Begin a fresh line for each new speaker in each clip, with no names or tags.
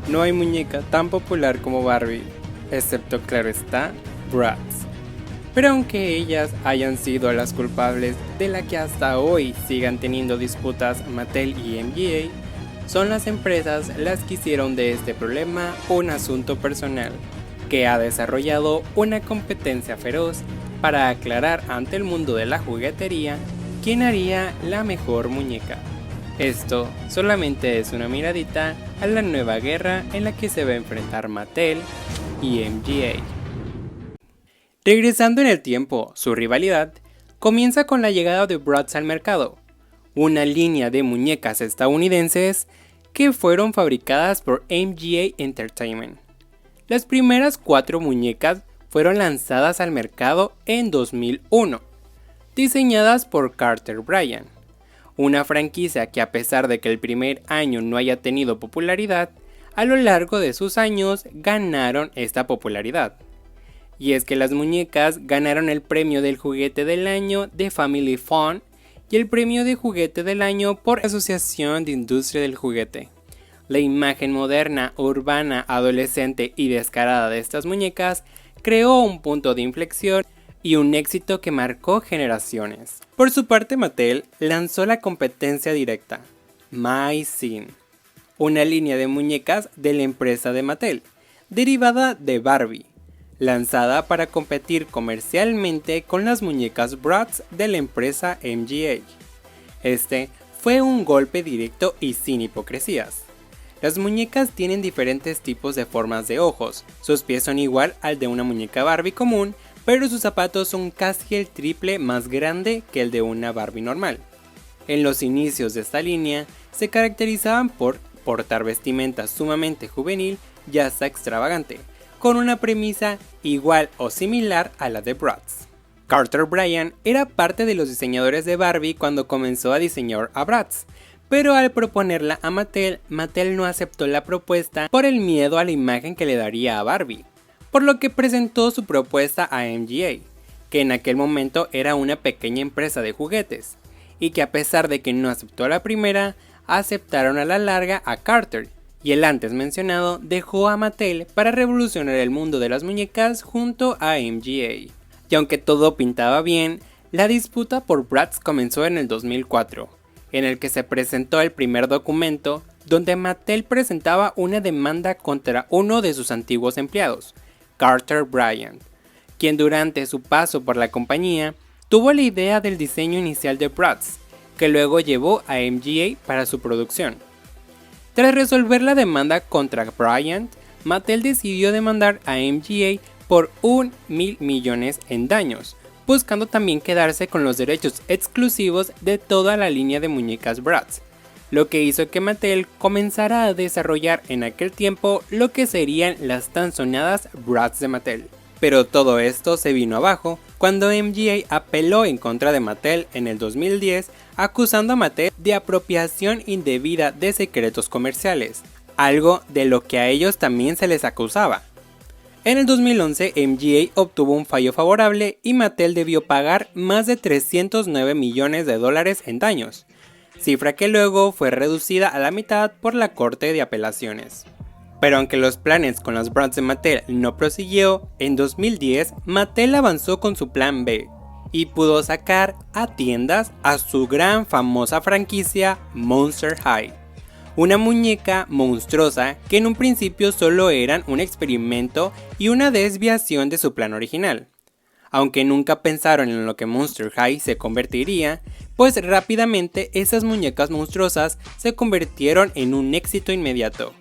no hay muñeca tan popular como Barbie, excepto claro está, Bratz. Pero aunque ellas hayan sido las culpables de la que hasta hoy sigan teniendo disputas Mattel y MGA, son las empresas las que hicieron de este problema un asunto personal, que ha desarrollado una competencia feroz para aclarar ante el mundo de la juguetería quién haría la mejor muñeca. Esto solamente es una miradita a la nueva guerra en la que se va a enfrentar Mattel y MGA. Regresando en el tiempo, su rivalidad comienza con la llegada de Bratz al mercado, una línea de muñecas estadounidenses que fueron fabricadas por MGA Entertainment. Las primeras 4 muñecas fueron lanzadas al mercado en 2001, diseñadas por Carter Bryant, una franquicia que a pesar de que el primer año no haya tenido popularidad, a lo largo de sus años ganaron esta popularidad. Y es que las muñecas ganaron el premio del juguete del año de Family Fun y el premio de juguete del año por Asociación de Industria del Juguete. La imagen moderna, urbana, adolescente y descarada de estas muñecas creó un punto de inflexión y un éxito que marcó generaciones. Por su parte, Mattel lanzó la competencia directa, My Scene, una línea de muñecas de la empresa de Mattel, derivada de Barbie, lanzada para competir comercialmente con las muñecas Bratz de la empresa MGA. Este fue un golpe directo y sin hipocresías. Las muñecas tienen diferentes tipos de formas de ojos, sus pies son igual al de una muñeca Barbie común, pero sus zapatos son casi el triple más grande que el de una Barbie normal. En los inicios de esta línea, se caracterizaban por portar vestimenta sumamente juvenil y hasta extravagante, con una premisa igual o similar a la de Bratz. Carter Bryant era parte de los diseñadores de Barbie cuando comenzó a diseñar a Bratz, pero al proponerla a Mattel, Mattel no aceptó la propuesta por el miedo a la imagen que le daría a Barbie, por lo que presentó su propuesta a MGA, que en aquel momento era una pequeña empresa de juguetes, y que a pesar de que no aceptó a la primera, aceptaron a la larga a Carter, y el antes mencionado dejó a Mattel para revolucionar el mundo de las muñecas junto a MGA. Y aunque todo pintaba bien, la disputa por Bratz comenzó en el 2004, en el que se presentó el primer documento donde Mattel presentaba una demanda contra uno de sus antiguos empleados, Carter Bryant, quien durante su paso por la compañía tuvo la idea del diseño inicial de Bratz, que luego llevó a MGA para su producción. Tras resolver la demanda contra Bryant, Mattel decidió demandar a MGA por $1.000 millones en daños, buscando también quedarse con los derechos exclusivos de toda la línea de muñecas Bratz, lo que hizo que Mattel comenzara a desarrollar en aquel tiempo lo que serían las tan sonadas Bratz de Mattel. Pero todo esto se vino abajo cuando MGA apeló en contra de Mattel en el 2010, acusando a Mattel de apropiación indebida de secretos comerciales, algo de lo que a ellos también se les acusaba. En el 2011, MGA obtuvo un fallo favorable y Mattel debió pagar más de $309 millones en daños, cifra que luego fue reducida a la mitad por la Corte de Apelaciones. Pero aunque los planes con las Bratz de Mattel no prosiguió, en 2010 Mattel avanzó con su plan B y pudo sacar a tiendas a su gran famosa franquicia Monster High. Una muñeca monstruosa que en un principio solo eran un experimento y una desviación de su plan original. Aunque nunca pensaron en lo que Monster High se convertiría, pues rápidamente esas muñecas monstruosas se convirtieron en un éxito inmediato,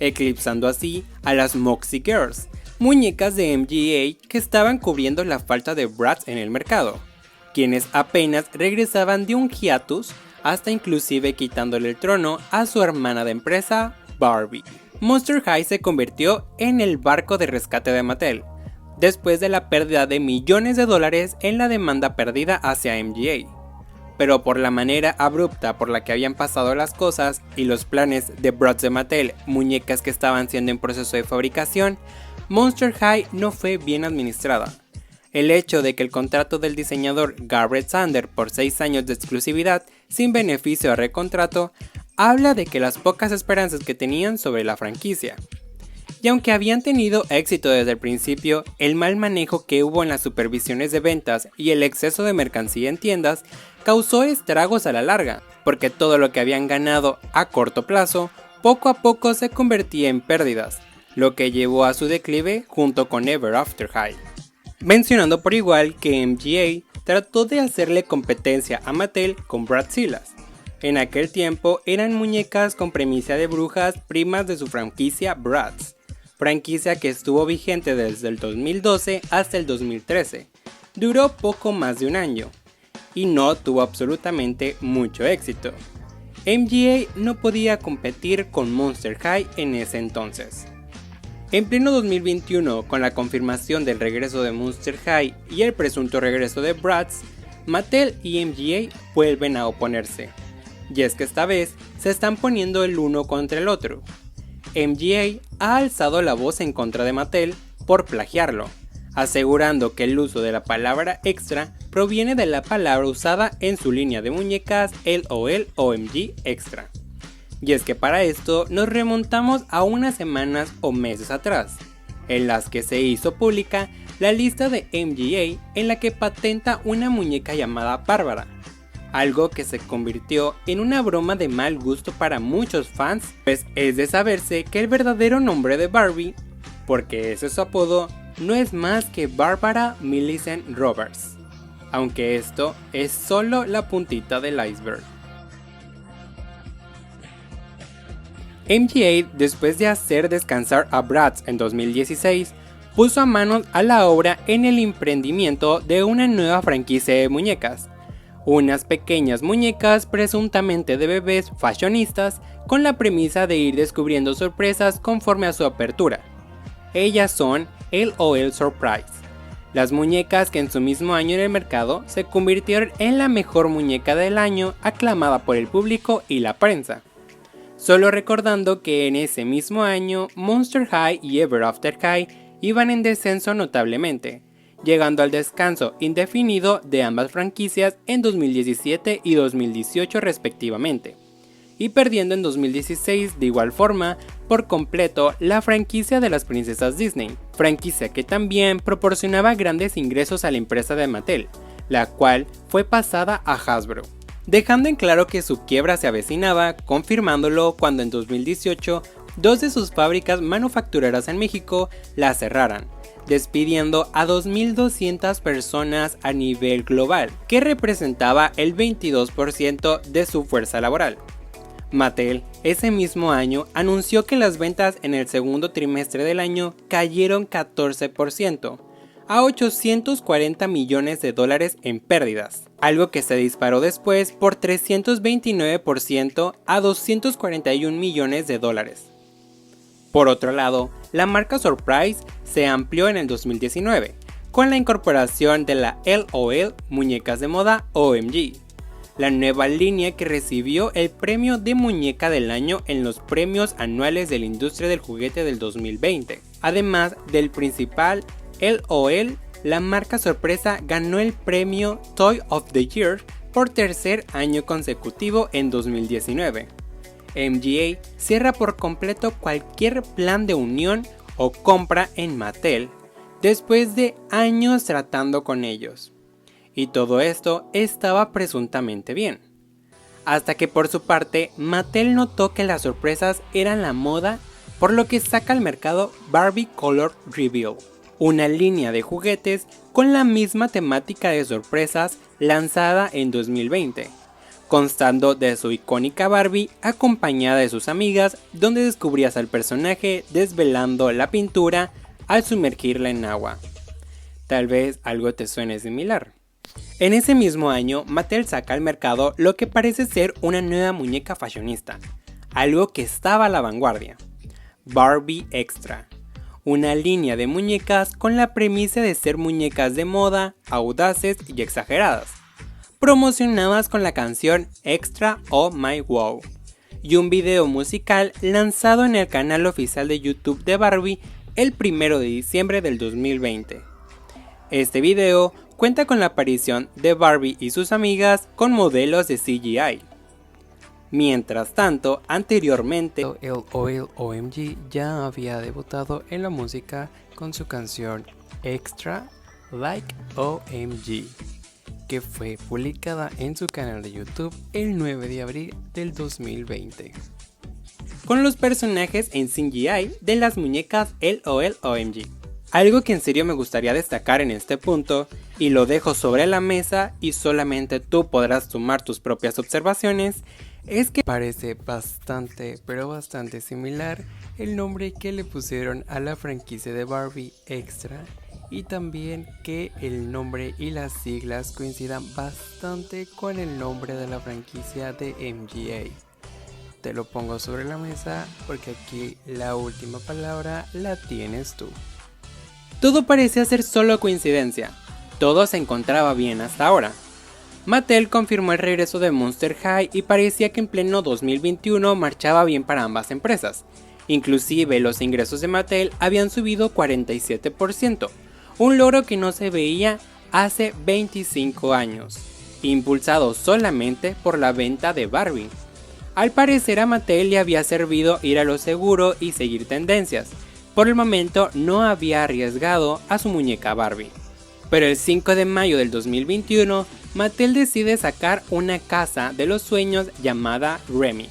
eclipsando así a las Moxie Girls, muñecas de MGA que estaban cubriendo la falta de Bratz en el mercado, quienes apenas regresaban de un hiatus, hasta inclusive quitándole el trono a su hermana de empresa, Barbie. Monster High se convirtió en el barco de rescate de Mattel, después de la pérdida de millones de dólares en la demanda perdida hacia MGA. Pero por la manera abrupta por la que habían pasado las cosas y los planes de Bratz de Mattel, muñecas que estaban siendo en proceso de fabricación, Monster High no fue bien administrada. El hecho de que el contrato del diseñador Garrett Sander por 6 años de exclusividad sin beneficio de recontrato habla de que las pocas esperanzas que tenían sobre la franquicia. Y aunque habían tenido éxito desde el principio, el mal manejo que hubo en las supervisiones de ventas y el exceso de mercancía en tiendas causó estragos a la larga, porque todo lo que habían ganado a corto plazo, poco a poco se convertía en pérdidas, lo que llevó a su declive junto con Ever After High. Mencionando por igual que MGA trató de hacerle competencia a Mattel con Bratzilla's. En aquel tiempo eran muñecas con premisa de brujas primas de su franquicia Bratz, franquicia que estuvo vigente desde el 2012 hasta el 2013. Duró poco más de un año y no tuvo absolutamente mucho éxito. MGA no podía competir con Monster High en ese entonces. En pleno 2021, con la confirmación del regreso de Monster High y el presunto regreso de Bratz, Mattel y MGA vuelven a oponerse. Y es que esta vez se están poniendo el uno contra el otro. MGA ha alzado la voz en contra de Mattel por plagiarlo, asegurando que el uso de la palabra extra proviene de la palabra usada en su línea de muñecas LOL OMG Extra. Y es que para esto nos remontamos a unas semanas o meses atrás, en las que se hizo pública la lista de MGA en la que patenta una muñeca llamada Bárbara, algo que se convirtió en una broma de mal gusto para muchos fans, pues es de saberse que el verdadero nombre de Barbie, porque ese es su apodo, no es más que Barbara Millicent Roberts, aunque esto es solo la puntita del iceberg. MGA, después de hacer descansar a Bratz en 2016, puso a manos a la obra en el emprendimiento de una nueva franquicia de muñecas, unas pequeñas muñecas presuntamente de bebés fashionistas con la premisa de ir descubriendo sorpresas conforme a su apertura. Ellas son LOL Surprise, las muñecas que en su mismo año en el mercado se convirtieron en la mejor muñeca del año aclamada por el público y la prensa. Solo recordando que en ese mismo año Monster High y Ever After High iban en descenso notablemente, llegando al descanso indefinido de ambas franquicias en 2017 y 2018 respectivamente, y perdiendo en 2016 de igual forma por completo la franquicia de las princesas Disney, franquicia que también proporcionaba grandes ingresos a la empresa de Mattel, la cual fue pasada a Hasbro, dejando en claro que su quiebra se avecinaba, confirmándolo cuando en 2018 dos de sus fábricas manufactureras en México la cerraran, despidiendo a 2.200 personas a nivel global, que representaba el 22% de su fuerza laboral. Mattel ese mismo año anunció que las ventas en el segundo trimestre del año cayeron 14%, a 840 millones de dólares en pérdidas, algo que se disparó después por 329% a 241 millones de dólares. Por otro lado, la marca Surprise se amplió en el 2019, con la incorporación de la LOL Muñecas de Moda OMG, la nueva línea que recibió el premio de Muñeca del Año en los premios anuales de la industria del juguete del 2020. Además del principal LOL, la marca sorpresa ganó el premio Toy of the Year por tercer año consecutivo en 2019. MGA cierra por completo cualquier plan de unión o compra en Mattel después de años tratando con ellos. Y todo esto estaba presuntamente bien. Hasta que por su parte Mattel notó que las sorpresas eran la moda, por lo que saca al mercado Barbie Color Reveal, una línea de juguetes con la misma temática de sorpresas lanzada en 2020, constando de su icónica Barbie acompañada de sus amigas, donde descubrías al personaje desvelando la pintura al sumergirla en agua. Tal vez algo te suene similar. En ese mismo año, Mattel saca al mercado lo que parece ser una nueva muñeca fashionista, algo que estaba a la vanguardia: Barbie Extra, una línea de muñecas con la premisa de ser muñecas de moda, audaces y exageradas, promocionadas con la canción Extra Oh My Wow, y un video musical lanzado en el canal oficial de YouTube de Barbie el 1 de diciembre del 2020. Este video cuenta con la aparición de Barbie y sus amigas con modelos de CGI. Mientras tanto, anteriormente, LOL OMG ya había debutado en la música con su canción Extra Like OMG, que fue publicada en su canal de YouTube el 9 de abril del 2020. Con los personajes en CGI de las muñecas LOL OMG. Algo que en serio me gustaría destacar en este punto, y lo dejo sobre la mesa y solamente tú podrás tomar tus propias observaciones, es que parece bastante, pero bastante similar el nombre que le pusieron a la franquicia de Barbie Extra, y también que el nombre y las siglas coincidan bastante con el nombre de la franquicia de MGA. Te lo pongo sobre la mesa porque aquí la última palabra la tienes tú. Todo parecía ser solo coincidencia, todo se encontraba bien hasta ahora. Mattel confirmó el regreso de Monster High y parecía que en pleno 2021 marchaba bien para ambas empresas. Inclusive los ingresos de Mattel habían subido 47%, un logro que no se veía hace 25 años, impulsado solamente por la venta de Barbie. Al parecer a Mattel le había servido ir a lo seguro y seguir tendencias. Por el momento no había arriesgado a su muñeca Barbie. Pero el 5 de mayo del 2021, Mattel decide sacar una casa de los sueños llamada Remix,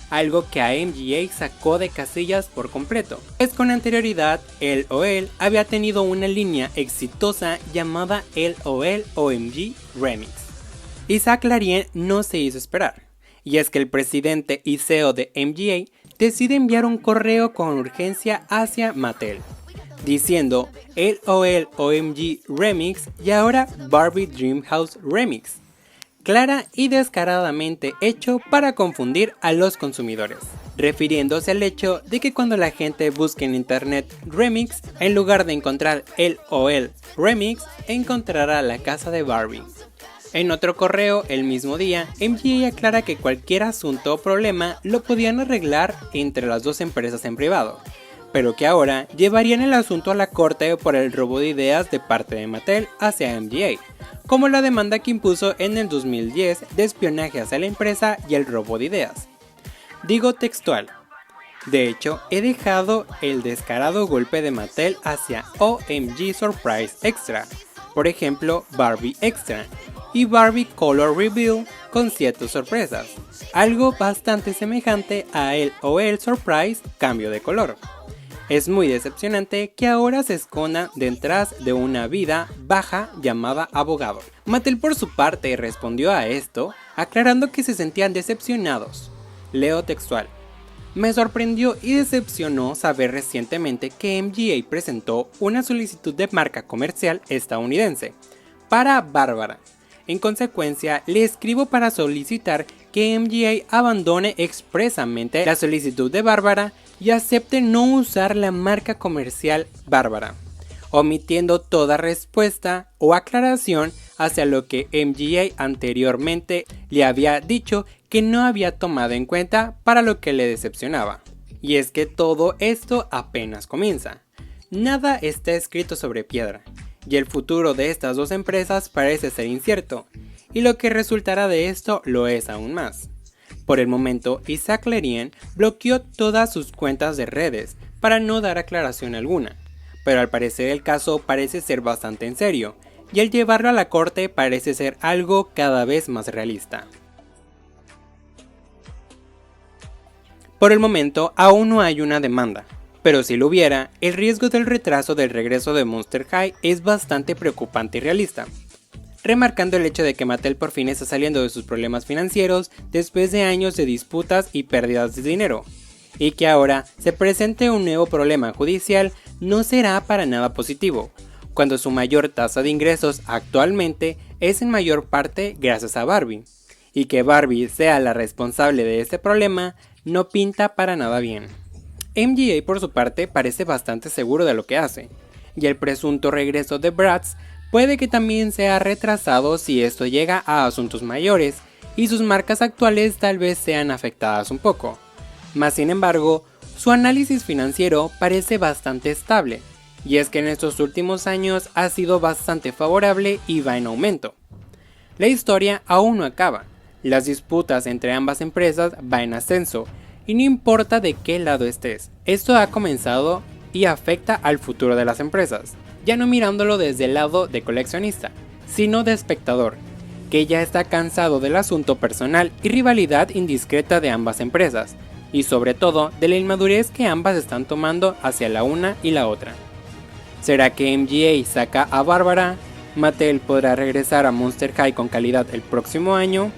algo que a MGA sacó de casillas por completo, pues con anterioridad LOL había tenido una línea exitosa llamada LOL OMG Remix. Isaac Larien no se hizo esperar, y es que el presidente y CEO de MGA decide enviar un correo con urgencia hacia Mattel, diciendo LOL OMG Remix y ahora Barbie Dreamhouse Remix, clara y descaradamente hecho para confundir a los consumidores, refiriéndose al hecho de que cuando la gente busque en internet Remix, en lugar de encontrar LOL Remix, encontrará la casa de Barbie. En otro correo el mismo día, MGA aclara que cualquier asunto o problema lo podían arreglar entre las dos empresas en privado, pero que ahora llevarían el asunto a la corte por el robo de ideas de parte de Mattel hacia MGA, como la demanda que impuso en el 2010 de espionaje hacia la empresa y el robo de ideas. Digo textual: de hecho, he dejado el descarado golpe de Mattel hacia OMG Surprise Extra, por ejemplo Barbie Extra, y Barbie Color Reveal con 7 sorpresas, algo bastante semejante a LOL Surprise Cambio de Color. Es muy decepcionante que ahora se escondan detrás de una vida baja llamada abogado. Mattel por su parte respondió a esto aclarando que se sentían decepcionados. Leo textual: me sorprendió y decepcionó saber recientemente que MGA presentó una solicitud de marca comercial estadounidense para Bárbara. En consecuencia, le escribo para solicitar que MGA abandone expresamente la solicitud de Bárbara y acepte no usar la marca comercial Bárbara, omitiendo toda respuesta o aclaración hacia lo que MGA anteriormente le había dicho que no había tomado en cuenta para lo que le decepcionaba. Y es que todo esto apenas comienza. Nada está escrito sobre piedra, y el futuro de estas dos empresas parece ser incierto, y lo que resultará de esto lo es aún más. Por el momento, Isaac Larien bloqueó todas sus cuentas de redes para no dar aclaración alguna, pero al parecer el caso parece ser bastante en serio, y el llevarlo a la corte parece ser algo cada vez más realista. Por el momento, aún no hay una demanda, pero si lo hubiera, el riesgo del retraso del regreso de Monster High es bastante preocupante y realista, remarcando el hecho de que Mattel por fin está saliendo de sus problemas financieros después de años de disputas y pérdidas de dinero, y que ahora se presente un nuevo problema judicial no será para nada positivo, cuando su mayor tasa de ingresos actualmente es en mayor parte gracias a Barbie, y que Barbie sea la responsable de este problema no pinta para nada bien. MGA por su parte parece bastante seguro de lo que hace, y el presunto regreso de Bratz puede que también sea retrasado si esto llega a asuntos mayores y sus marcas actuales tal vez sean afectadas un poco. Más sin embargo, su análisis financiero parece bastante estable, y es que en estos últimos años ha sido bastante favorable y va en aumento. La historia aún no acaba, Las disputas entre ambas empresas van en ascenso, y no importa de qué lado estés, esto ha comenzado y afecta al futuro de las empresas, ya no mirándolo desde el lado de coleccionista, sino de espectador, que ya está cansado del asunto personal y rivalidad indiscreta de ambas empresas, y sobre todo de la inmadurez que ambas están tomando hacia la una y la otra. ¿Será que MGA saca a Bárbara? ¿Mattel podrá regresar a Monster High con calidad el próximo año?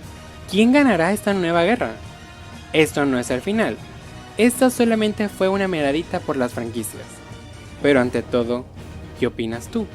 ¿Quién ganará esta nueva guerra? Esto no es el final, esta solamente fue una miradita por las franquicias. Pero ante todo, ¿qué opinas tú?